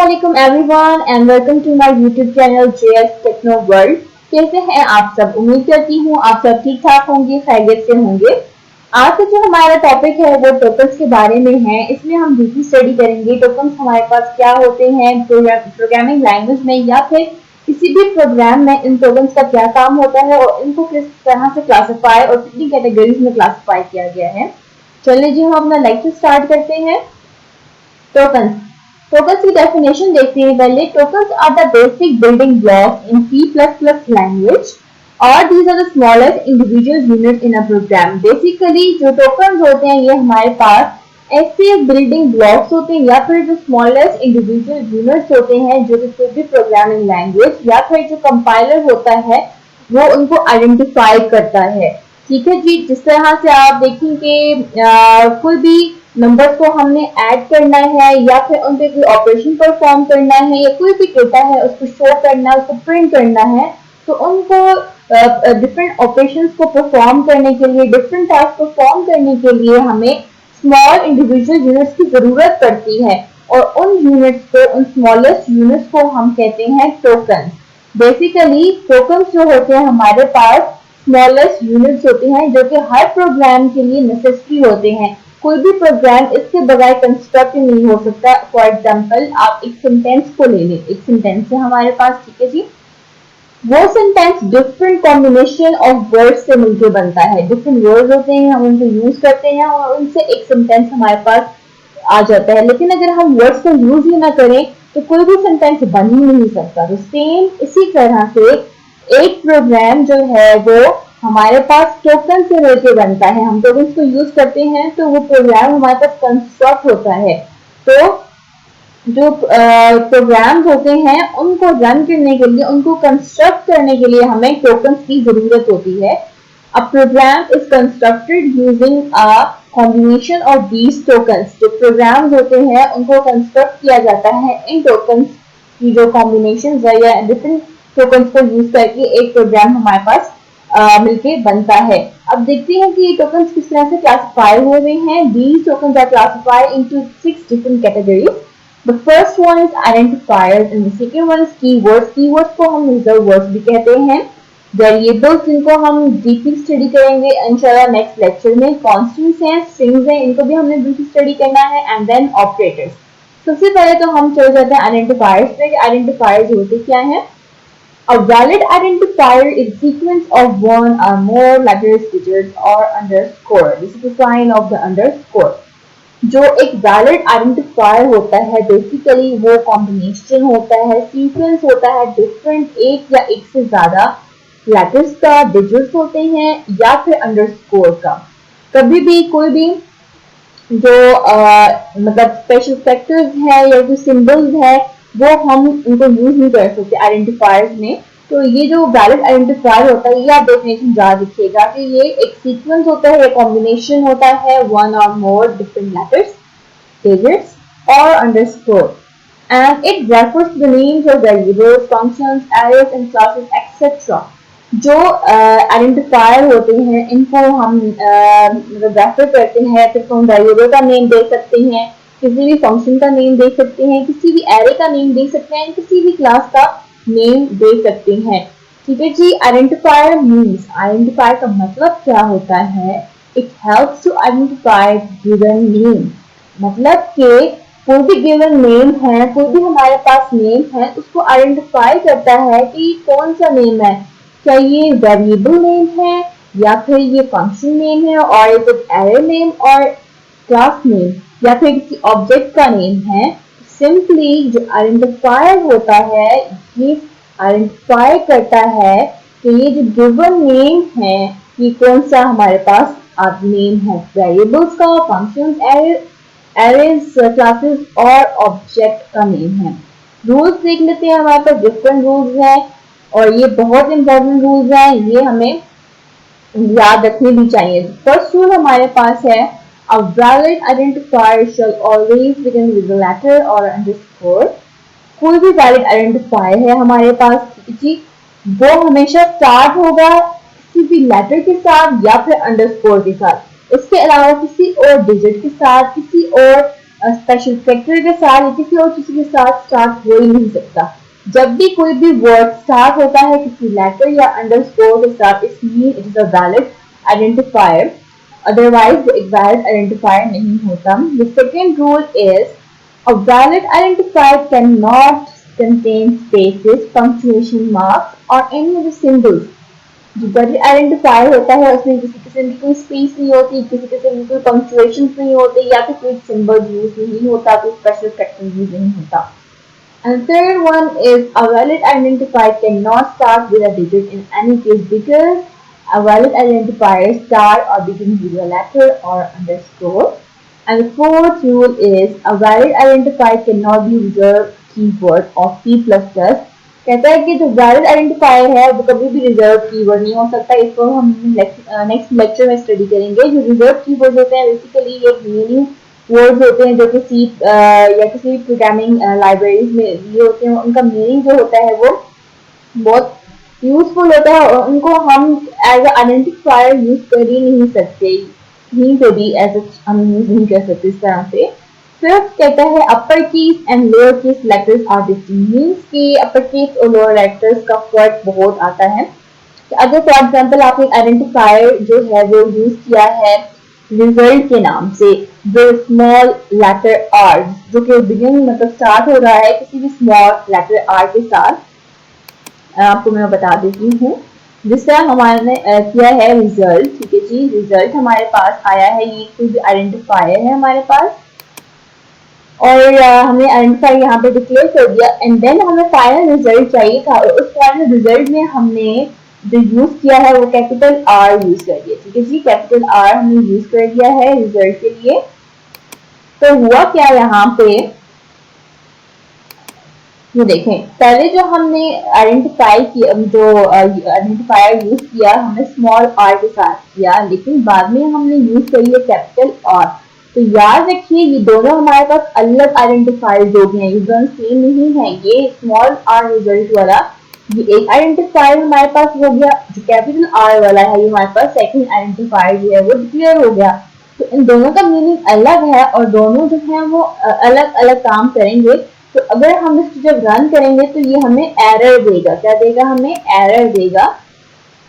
Assalamualaikum everyone and welcome to my YouTube channel JS Technoworld। कैसे हैं आप सब? उम्मीद करती हूँ आप सब ठीक ठाक होंगे, खैरियत से होंगे। आज का जो हमारा टॉपिक है वो टोकन्स के बारे में है। इसमें हम डीपली स्टडी करेंगे टोकन्स हमारे पास क्या होते हैं प्रोग्रामिंग लैंग्वेज में या फिर किसी भी प्रोग्राम में इन टोकन्स का क्या काम होता है और इनको किस तरह से क्लासिफाई और कितनी कैटेगरीज में क्लासिफाई किया गया है। चलिए जी हम अपना लेक्चर स्टार्ट करते हैं। टोकन्स की डेफिनेशन देखते हैं पहले। Tokens are the basic building blocks in C++ language और these are the smallest individual unit in a program. Basically जो टोकन्स होते हैं ये हमारे पास ऐसे बिल्डिंग ब्लॉक्स होते हैं या फिर जो स्मॉलेस्ट इंडिविजुअल यूनिट्स होते हैं जो कोई भी प्रोग्रामिंग लैंग्वेज या फिर जो कंपाइलर होता है वो उनको आइडेंटिफाई करता है। ठीक है जी, जिस तरह से आप देखेंगे कोई भी नंबर्स को हमने ऐड करना है या फिर उन पे कोई ऑपरेशन परफॉर्म करना है या कोई भी डेटा है उसको शो करना है, उसको प्रिंट करना है, तो उनको डिफरेंट ऑपरेशंस को परफॉर्म करने के लिए, डिफरेंट टास्क परफॉर्म करने के लिए हमें स्मॉल इंडिविजुअल यूनिट्स की जरूरत पड़ती है और उन यूनिट्स को, उन स्मॉलेस्ट यूनिट्स को हम कहते हैं टोकन। बेसिकली टोकन्स जो होते हैं हमारे पास स्मॉलेस्ट यूनिट्स होते हैं जो कि हर प्रोग्राम के लिए नेसेसरी होते हैं। कोई भी प्रोग्राम इसके बगैर कंस्ट्रक्ट नहीं हो सकता। फॉर एग्जांपल आप एक सेंटेंस को ले लें, एक सेंटेंस है हमारे पास, ठीक है जी, वो sentence different combination of words से मिलकर बनता है। डिफरेंट वर्ड्स होते हैं, हम उनको यूज करते हैं और उनसे एक सेंटेंस हमारे पास आ जाता है। लेकिन अगर हम वर्ड्स को यूज ही ना करें तो कोई भी सेंटेंस बन ही नहीं सकता। तो सेम इसी तरह से एक प्रोग्राम जो है वो हमारे पास टोकन से मिलकर बनता है। हम टोकन्स को यूज करते हैं तो वो प्रोग्राम हमारे पास कंस्ट्रक्ट होता है। तो जो प्रोग्राम्स होते हैं उनको रन करने के लिए, उनको कंस्ट्रक्ट करने के लिए हमें टोकन्स की जरूरत होती है। A program is constructed using a combination of these tokens. जो प्रोग्राम्स होते हैं उनको कंस्ट्रक्ट किया जाता है इन टोकन्स की जो कॉम्बिनेशन या डिफरेंट टोकन्स को यूज करके एक प्रोग्राम हमारे पास मिलके बनता है। अब देखते हैं कि ये टोकन्स किस तरह से क्लासिफाई हो रहे हैं। These tokens are classified into 6 different categories. The first one is identifiers and the second one is keywords. Keywords को हम reserved words भी कहते हैं। Variables जिनको हम डीपली स्टडी करेंगे इंशाल्लाह नेक्स्ट लेक्चर में। Constants हैं, strings हैं, इनको भी हमने डीपली स्टडी करना है। And then operators. सबसे पहले तो हम चले जाते हैं identifiers पे। Identifiers होते क्या हैं? A valid identifier is a sequence of one or more letters, digits or underscore. This is the sign of the underscore. जो एक valid identifier होता है बेसिकली वो कॉम्बिनेशन होता है, सीक्वेंस होता है डिफरेंट एक या एक से ज्यादा लेटर्स का, डिजिट्स होते हैं या फिर अंडरस्कोर का। कभी भी कोई भी जो मतलब स्पेशल फैक्टर्स है या जो सिंबल्स है वो हम इनको यूज नहीं कर सकते आइडेंटिफायर्स में। तो ये जो वैलिड आइडेंटिफायर होता है ये आप डेफिनेशन याद रखिएगा कि ये एक सीक्वेंस होता है, एक कॉम्बिनेशन होता है वन और मोर डिफरेंट लेटर्स, डिजिट्स और underscore and it refers to the names of variables, functions, arrays and classes etcetera. जो आइडेंटिफायर होते हैं इनको हम मतलब रेफर करते हैं, फिर हम वेरिएबल का नेम दे सकते हैं, किसी भी फंक्शन का नेम दे सकते हैं, किसी भी एरे का नेम दे सकते हैं, किसी भी क्लास का नेम दे सकते हैं। ठीक है जी। आइडेंटिफायर मीन्स, आइडेंटिफायर का मतलब क्या होता है? It helps to identify given name. मतलब कि कोई भी गिवन नेम है, कोई भी हमारे पास नेम है, उसको आइडेंटिफाई करता है कि कौन सा नेम है। क्या ये वेरिएबल नेम है या फिर ये फंक्शन नेम है और ये कुछ एरे नेम और क्लास नेम या फिर किसी ऑब्जेक्ट का नेम है। सिंपली जो आइडेंटिफायर होता है ये आइडेंटिफाई करता है कि ये जो गिवन नेम है ये कौन सा हमारे पास नेम है, वेरिएबल्स का, फंक्शंस, एरेज, क्लासेस और ऑब्जेक्ट का नेम है। रूल्स देख लेते हैं। हमारे पास डिफरेंट रूल्स हैं और ये बहुत इंपॉर्टेंट रूल्स हैं, ये हमें याद रखने भी चाहिए। फर्स्ट रूल हमारे पास है A valid identifier shall always begin with a letter or underscore. कोई भी valid identifier है हमारे पास जी, वो हमेशा स्टार्ट होगा किसी भी लेटर के साथ या फिर अंडरस्कोर के साथ। इसके अलावा किसी और डिजिट के साथ, किसी और स्पेशल फैक्टर के साथ या किसी और चीज के साथ स्टार्ट हो ही नहीं सकता। जब भी कोई भी वर्ड स्टार्ट होता है किसी लेटर या अंडरस्कोर के साथ, it's mean it is a valid identifier, otherwise वो एक वैलिड आइडेंटिफायर नहीं होता। The second rule is a valid identifier cannot contain spaces, punctuation marks, or any other symbols. जो वैलिड आइडेंटिफायर होता है उसमें किसी किस्म की कोई स्पेस नहीं होती, किसी किस्म की कोई पंक्चुएशन नहीं होती, या फिर कोई सिंबल यूज नहीं होता, कोई स्पेशल फैक्टर यूज नहीं होता। And third one is a valid identifier cannot start with a digit in any case because a valid identifier start or begins with a letter or underscore. And the fourth rule is a valid identifier cannot be reserved keyword of C++. कहता है कि जो valid identifier है वो कभी भी reserve keyword नहीं हो सकता। इसको हम नेक्स्ट लेक्चर में स्टडी करेंगे। जो रिजर्व कीवर्ड होते हैं बेसिकली ये मीनिंग वर्ड्स होते हैं जो कि सी या किसी प्रोग्रामिंग लाइब्रेरीज में ये होते हैं। उनका मीनिंग जो होता है वो बहुत यूजफुल होता है और उनको हम एज आइडेंटिफायर यूज कर ही नहीं सकते, कहीं पे भी एज हम यूज नहीं कर सकते इस तरह से। फिफ्थ कहता है upper case and lower case letters are distinct, means कि अपर केस और लोअर लेटर्स का फर्क बहुत आता है। अगर फॉर एग्जांपल आपने आइडेंटिफायर जो है वो यूज किया है रिजल्ट के नाम से, जो स्मॉल लेटर आर जो कि बिगिनिंग मतलब स्टार्ट हो रहा है किसी भी स्मॉल लेटर आर के साथ, आपको मैं बता देती हूँ। जिस तरह हमारे किया है रिजल्ट, ठीक है जी, रिजल्ट हमारे पास आया है, ये कोई भी आइडेंटिफायर है हमारे पास और हमने आइडेंटिफायर यहाँ पे डिक्लेयर कर दिया एंड देन हमें फाइनल रिजल्ट चाहिए था और उस फाइनल रिजल्ट में हमने जो यूज किया है वो कैपिटल आर यूज कर दिया, ठीक है जी, कैपिटल आर हमने यूज कर दिया है रिजल्ट के लिए। तो हुआ क्या यहाँ पे, ये देखें, पहले जो हमने आइडेंटिफाई किया, जो आइडेंटिफायर यूज किया हमने स्मॉल आर के साथ किया, लेकिन बाद में हमने यूज करी है कैपिटल आर। तो याद रखिए ये दोनों हमारे पास अलग आइडेंटिफायर जो भी हैं, ये दोनों सेम नहीं है। ये स्मॉल आर रिजल्ट वाला ये एक आइडेंटिफायर हमारे पास हो गया, जो कैपिटल आर वाला है ये हमारे पास सेकंड आइडेंटिफायर जो है वो डिक्लेयर हो गया। तो इन दोनों का मीनिंग अलग है और दोनों जो है वो अलग अलग काम करेंगे। तो अगर हम इसको जब रन करेंगे तो ये हमें एरर देगा, क्या देगा, हमें एरर देगा।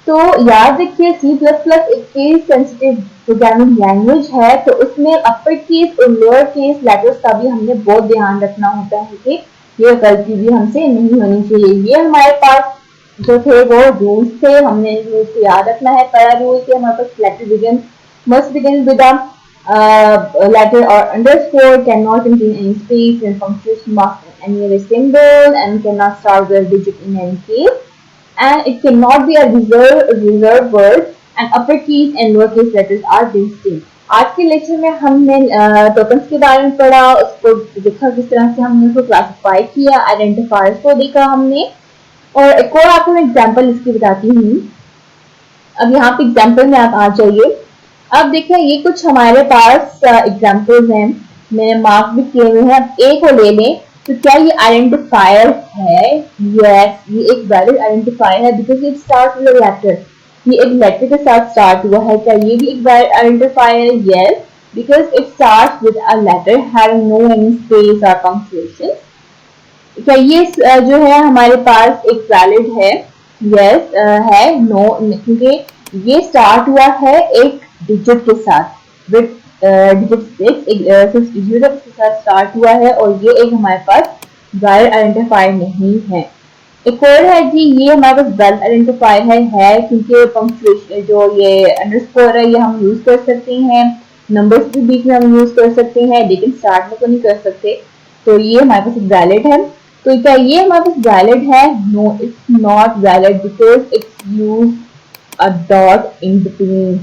तो याद रखिए C++ एक केस सेंसिटिव प्रोग्रामिंग लैंग्वेज है, तो उसमें अपर केस और लोअर केस लेटर्स का भी हमने बहुत ध्यान रखना होता है कि ये गलती भी हमसे नहीं होनी चाहिए। ये हमारे पास जो थे वो रूल्स थे, हमने रूल्स को याद रखना है। पहला रूल कि हमारे पास letter begin must begin with a letter or underscore, cannot contain any space and punctuation marks and any other symbol, and cannot start with a digit in any case, and it cannot be a reserved word, and upper case and lower case letters are distinct. आज के lecture में हमने tokens के बारे में पढ़ा, उसको देखा किस तरह से हमने उसको क्लासिफाई किया, आइडेंटिफायर्स को देखा हमने, और एक और आपको मैं एग्जांपल इसकी बताती हूँ। अब यहाँ पे एग्जांपल में आप आ जाइए। अब देखिए ये कुछ हमारे पास एग्जांपल्स हैं, मैंने मार्क भी किए हुए हैं। अब एक को ले लें, तो क्या ये आइडेंटिफायर है? यस, ये एक वैलिड आइडेंटिफायर है because it start with a letter, ये एक लेटर के साथ स्टार्ट हुआ है। क्या ये भी एक वैलिड आइडेंटिफायर है? Yes, because it start with a letter having no any space और पंक्चुएशन। क्या ये जो है हमारे पास एक वैलिड है? यस है, नो, क्योंकि ये स्टार्ट हुआ है एक डिजिट के साथ, विद डिजिट 6 डिजिट के साथ स्टार्ट हुआ है और ये एक हमारे पास वैलिड आइडेंटिफायर नहीं है। एक और है जी, ये हमारे पास वैलिड आइडेंटिफायर है क्योंकि पंक्चुएशन जो ये अंडरस्कोर है ये हम यूज कर सकते हैं, नंबर्स के बीच में हम यूज कर सकते हैं, लेकिन स्टार्ट में तो नहीं कर सकते। तो ये हमारे पास वैलिड है। तो क्या ये हमारे पास वैलिड है? No, it's not valid because it's use a dot in between,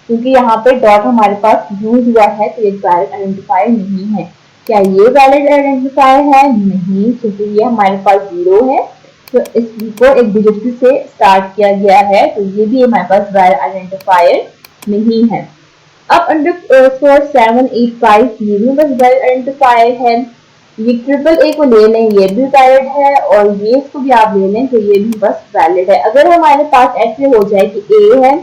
क्योंकि यहाँ पे डॉट हमारे पास यूज हुआ है, तो ये वैलिड आइडेंटिफायर नहीं है। क्या ये वैलिड आइडेंटिफायर है? नहीं, क्योंकि ये हमारे पास 0 है, तो इसको एक डिजिट से स्टार्ट किया गया है, तो ये भी हमारे पास वैलिड आइडेंटिफायर नहीं है। अब अंडरस्कोर 785 ये भी बस वैलिड आइडेंटिफायर है। ये ट्रिपल ए को ले लें, ये भी वैलिड है, और ये इसको भी आप ले लें तो ये भी बस वैलिड है। अगर हमारे पास ऐसे हो जाए कि ए है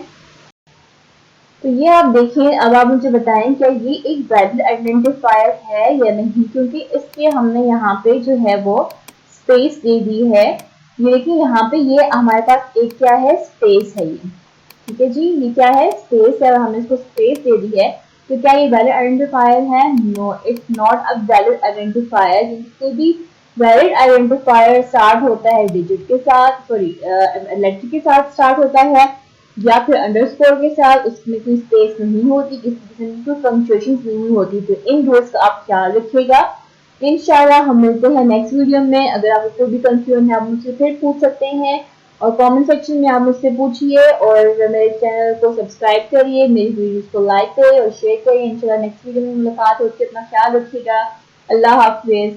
तो ये आप देखें, अब आप मुझे बताएं क्या ये एक वैलिड आइडेंटिफायर है या नहीं, क्योंकि इसके हमने यहाँ पे जो है वो स्पेस दे दी है। ये देखिए यहाँ पे ये हमारे पास एक क्या है, स्पेस है ये। ठीक है जी, ये क्या है, स्पेस है और हमने इसको स्पेस दे दी है। तो क्या ये वैलिड आइडेंटिफायर है? No, it's not a valid identifier. क्योंकि भी वैलिड आइडेंटिफायर स्टार्ट होता है डिजिट के साथ, सॉरी लेटर के साथ स्टार्ट होता है या फिर अंडरस्कोर के साथ, उसमें कोई स्पेस नहीं होती, किसी किस्म की कोई पंक्चुएशन नहीं होती। तो इन रूल्स का आप ख्याल रखिएगा। इंशाल्लाह हम मिलते हैं नेक्स्ट वीडियो में। अगर आपको कोई भी कंफ्यूजन है आप मुझसे फिर पूछ सकते हैं और कमेंट सेक्शन में आप मुझसे पूछिए, और मेरे चैनल को सब्सक्राइब करिए, मेरी वीडियोस को लाइक करिए और शेयर करिए। इंशाल्लाह नेक्स्ट वीडियो में मुलाकात होती है। अपना ख्याल रखिएगा। अल्लाह हाफिज।